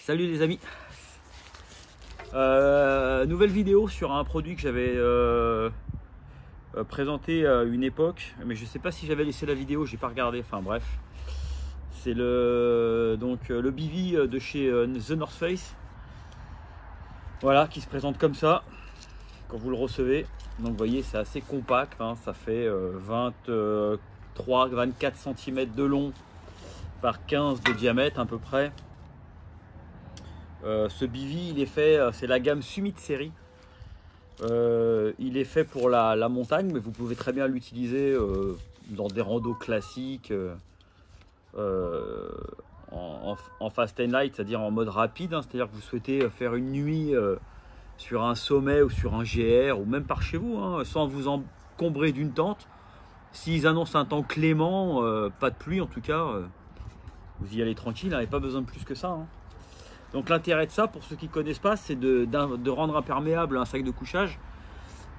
Salut les amis. Nouvelle vidéo sur un produit que j'avais présenté à une époque, mais je sais pas si j'avais laissé la vidéo, j'ai pas regardé. Enfin bref, c'est le BV de chez The North Face. Voilà, qui se présente comme ça quand vous le recevez. Donc vous voyez, c'est assez compact, hein, ça fait 23-24 cm de long par 15 de diamètre à peu près. Ce BV, il est fait, c'est la gamme Summit Série. Il est fait pour la montagne, mais vous pouvez très bien l'utiliser dans des randos classiques, en fast and light, c'est-à-dire en mode rapide, hein, c'est-à-dire que vous souhaitez faire une nuit sur un sommet ou sur un GR ou même par chez vous, hein, sans vous encombrer d'une tente. S'ils annoncent un temps clément, pas de pluie en tout cas, vous y allez tranquille, hein, et pas besoin de plus que ça, hein. Donc l'intérêt de ça, pour ceux qui ne connaissent pas, c'est de rendre imperméable un sac de couchage.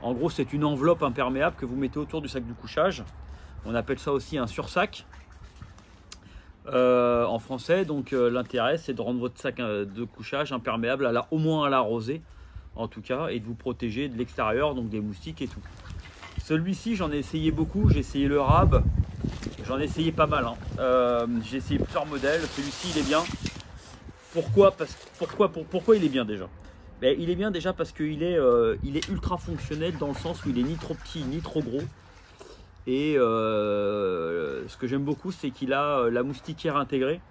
En gros, c'est une enveloppe imperméable que vous mettez autour du sac de couchage. On appelle ça aussi un sursac en français. Donc l'intérêt, c'est de rendre votre sac de couchage imperméable au moins à la rosée, en tout cas, et de vous protéger de l'extérieur, donc des moustiques et tout. Celui-ci, j'en ai essayé beaucoup. J'ai essayé le Rab, j'en ai essayé pas mal, hein. J'ai essayé plusieurs modèles. Celui-ci, il est bien. Pourquoi il est bien déjà? Ben, il est bien déjà parce qu'il est, ultra fonctionnel, dans le sens où il est ni trop petit ni trop gros. Et ce que j'aime beaucoup, c'est qu'il a la moustiquaire intégrée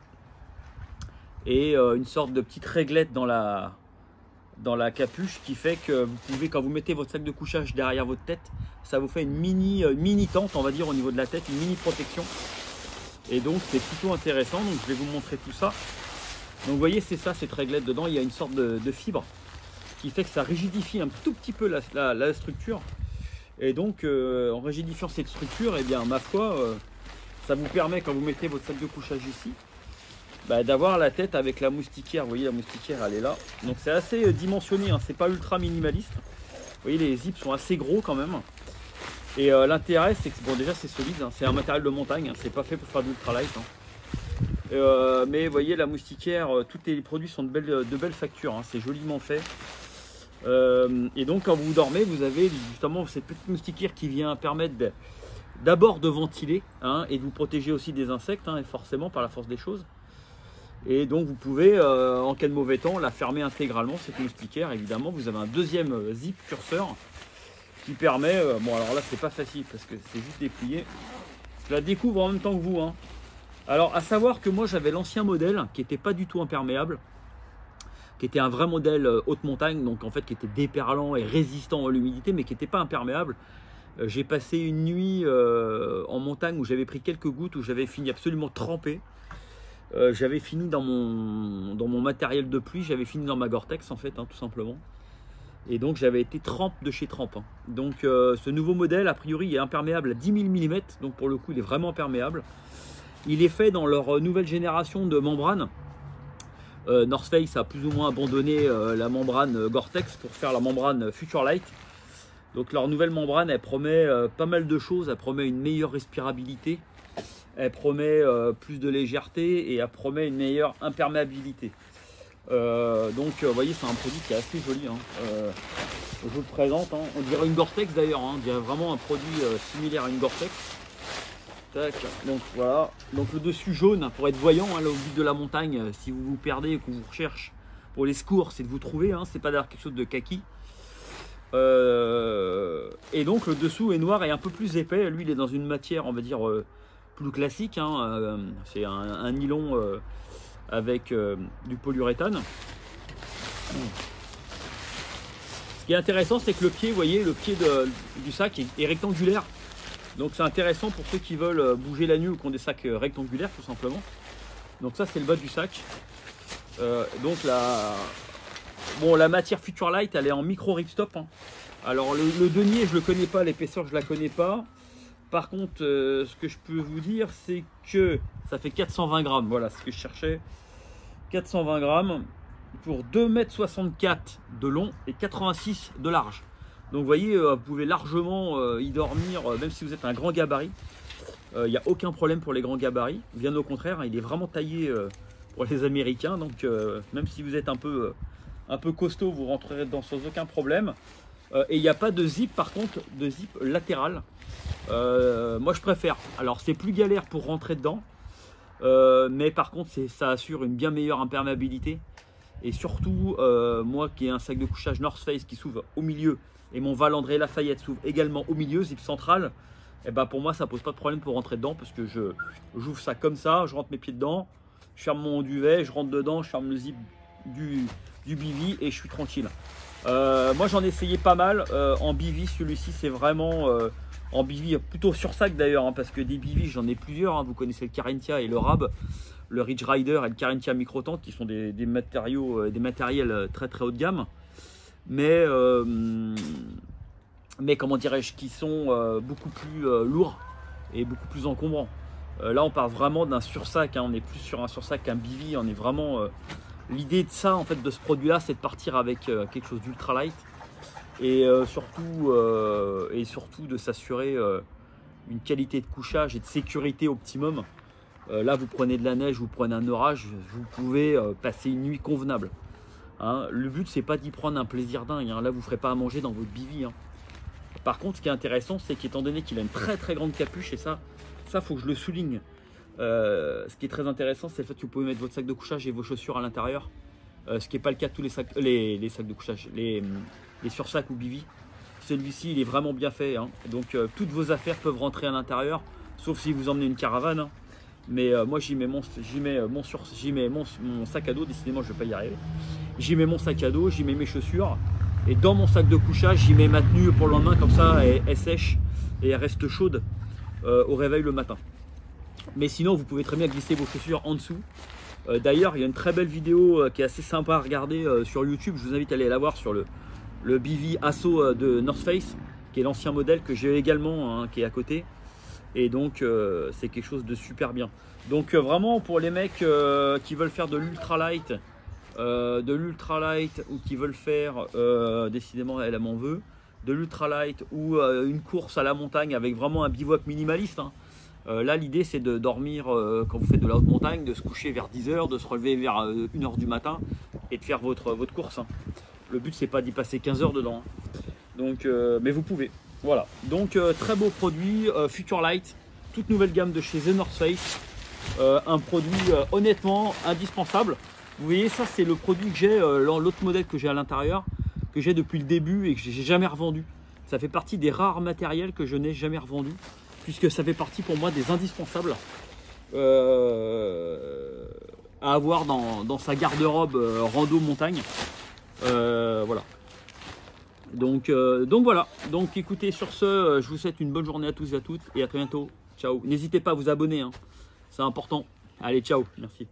et une sorte de petite réglette dans la capuche, qui fait que vous pouvez, quand vous mettez votre sac de couchage derrière votre tête, ça vous fait une mini tente, on va dire, au niveau de la tête, une mini protection. Et donc c'est plutôt intéressant. Donc je vais vous montrer tout ça. Donc vous voyez, c'est ça, cette réglette. Dedans il y a une sorte de fibre qui fait que ça rigidifie un tout petit peu la structure. Et donc en rigidifiant cette structure, et bien ma foi, ça vous permet, quand vous mettez votre sac de couchage ici, d'avoir la tête avec la moustiquaire. Vous voyez, la moustiquaire, elle est là. Donc c'est assez dimensionné, hein, c'est pas ultra minimaliste. Vous voyez, les zips sont assez gros quand même. Et l'intérêt, c'est que, bon, déjà c'est solide, hein, c'est un matériel de montagne, hein, c'est pas fait pour faire de l'ultralight, hein. Mais vous voyez, la moustiquaire, tous les produits sont de belles factures, hein, c'est joliment fait. Et donc quand vous dormez, vous avez justement cette petite moustiquaire qui vient permettre d'abord de ventiler, hein, et de vous protéger aussi des insectes, hein, et forcément par la force des choses. Et donc vous pouvez, en cas de mauvais temps, la fermer intégralement, cette moustiquaire. Évidemment, vous avez un deuxième zip curseur qui permet, bon alors là c'est pas facile parce que c'est juste déplié. Je la découvre en même temps que vous, hein. Alors, à savoir que moi, j'avais l'ancien modèle qui n'était pas du tout imperméable, qui était un vrai modèle haute montagne, donc en fait qui était déperlant et résistant à l'humidité, mais qui n'était pas imperméable. J'ai passé une nuit en montagne où j'avais pris quelques gouttes, où j'avais fini absolument trempé. J'avais fini dans mon matériel de pluie, j'avais fini dans ma Gore-Tex en fait, hein, tout simplement. Et donc j'avais été trempe de chez trempe, hein. Donc ce nouveau modèle, a priori, est imperméable à 10 000 mm, donc pour le coup, il est vraiment imperméable. Il est fait dans leur nouvelle génération de membranes. North Face a plus ou moins abandonné la membrane Gore-Tex pour faire la membrane Futurelight. Donc leur nouvelle membrane, elle promet pas mal de choses. Elle promet une meilleure respirabilité, elle promet plus de légèreté, et elle promet une meilleure imperméabilité. Donc vous voyez, c'est un produit qui est assez joli, hein. Je vous le présente, hein. On dirait une Gore-Tex d'ailleurs, hein. On dirait vraiment un produit similaire à une Gore-Tex. Donc voilà, donc le dessus jaune pour être voyant, hein, là, au bout de la montagne, si vous vous perdez et qu'on vous recherche pour les secours, c'est de vous trouver, hein, c'est pas d'avoir quelque chose de kaki. Et donc le dessous est noir et un peu plus épais. Lui, il est dans une matière, on va dire, plus classique, hein, c'est un nylon avec du polyuréthane. Ce qui est intéressant, c'est que le pied, vous voyez, le pied du sac est rectangulaire. Donc c'est intéressant pour ceux qui veulent bouger la nuit ou qui ont des sacs rectangulaires, tout simplement. Donc ça, c'est le bas du sac. Donc la matière Futurelight, elle est en micro ripstop, hein. Alors le denier, je le connais pas, l'épaisseur, je la connais pas. Par contre, ce que je peux vous dire, c'est que ça fait 420 grammes. Voilà ce que je cherchais. 420 grammes pour 2,64 m de long et 86 de large. Donc vous voyez, vous pouvez largement y dormir, même si vous êtes un grand gabarit. Il n'y a aucun problème pour les grands gabarits. Bien au contraire, hein, il est vraiment taillé pour les Américains. Donc même si vous êtes un peu costaud, vous rentrerez dedans sans aucun problème. Et il n'y a pas de zip, par contre, de zip latéral. Moi je préfère. Alors c'est plus galère pour rentrer dedans, mais par contre ça assure une bien meilleure imperméabilité. Et surtout, moi qui ai un sac de couchage North Face qui s'ouvre au milieu, et mon Val André Lafayette s'ouvre également au milieu, zip central, et ben pour moi ça pose pas de problème pour rentrer dedans, parce que j'ouvre ça comme ça, je rentre mes pieds dedans, je ferme mon duvet, je rentre dedans, je ferme le zip du bivy et je suis tranquille. Moi j'en ai essayé pas mal en bivy. Celui-ci c'est vraiment en bivy, plutôt sur sac d'ailleurs, hein, parce que des bivy j'en ai plusieurs, hein. Vous connaissez le Carinthia et le Rab, le Ridge Rider et le Carinthia Microtente, qui sont des matériaux, des matériels très très haut de gamme, mais comment dirais-je, qui sont beaucoup plus lourds et beaucoup plus encombrants. Là on part vraiment d'un sursac, hein. On est plus sur un sursac qu'un bivy. On est vraiment l'idée de ça, en fait, de ce produit là, c'est de partir avec quelque chose d'ultra light, et surtout de s'assurer une qualité de couchage et de sécurité optimum. Là vous prenez de la neige, vous prenez un orage, vous pouvez passer une nuit convenable, hein. Le but c'est pas d'y prendre un plaisir dingue, hein. Là vous ne ferez pas à manger dans votre bivy, hein. Par contre ce qui est intéressant, c'est qu'étant donné qu'il a une très très grande capuche, et ça faut que je le souligne, ce qui est très intéressant, c'est le fait que vous pouvez mettre votre sac de couchage et vos chaussures à l'intérieur, ce qui n'est pas le cas de tous les sacs, les sacs de couchage, les sursacs ou bivy. Celui-ci il est vraiment bien fait, hein. Donc toutes vos affaires peuvent rentrer à l'intérieur, sauf si vous emmenez une caravane, hein. Mais moi j'y mets mon sac à dos. Décidément je vais pas y arriver. J'y mets mon sac à dos, j'y mets mes chaussures, et dans mon sac de couchage j'y mets ma tenue pour le lendemain, comme ça elle sèche et elle reste chaude au réveil le matin. Mais sinon vous pouvez très bien glisser vos chaussures en dessous. D'ailleurs il y a une très belle vidéo qui est assez sympa à regarder sur YouTube. Je vous invite à aller la voir sur le bivy Asso de North Face, qui est l'ancien modèle que j'ai également, hein, qui est à côté. Et donc c'est quelque chose de super bien. Donc vraiment pour les mecs qui veulent faire de l'ultra light, ou qui veulent faire, décidément elle m'en veut, de l'ultra light ou une course à la montagne avec vraiment un bivouac minimaliste, hein. Là l'idée c'est de dormir quand vous faites de la haute montagne, de se coucher vers 10 h, de se relever vers 1 h du matin et de faire votre course, hein. Le but c'est pas d'y passer 15 heures dedans, hein. Donc mais vous pouvez. Voilà, donc très beau produit, Future Light, toute nouvelle gamme de chez The North Face, un produit honnêtement indispensable. Vous voyez, ça c'est le produit que j'ai, l'autre modèle que j'ai à l'intérieur, que j'ai depuis le début et que j'ai jamais revendu. Ça fait partie des rares matériels que je n'ai jamais revendu, puisque ça fait partie pour moi des indispensables à avoir dans sa garde-robe rando montagne. Voilà. Donc voilà, donc écoutez, sur ce, je vous souhaite une bonne journée à tous et à toutes, et à très bientôt. Ciao. N'hésitez pas à vous abonner, hein. C'est important. Allez, ciao, merci.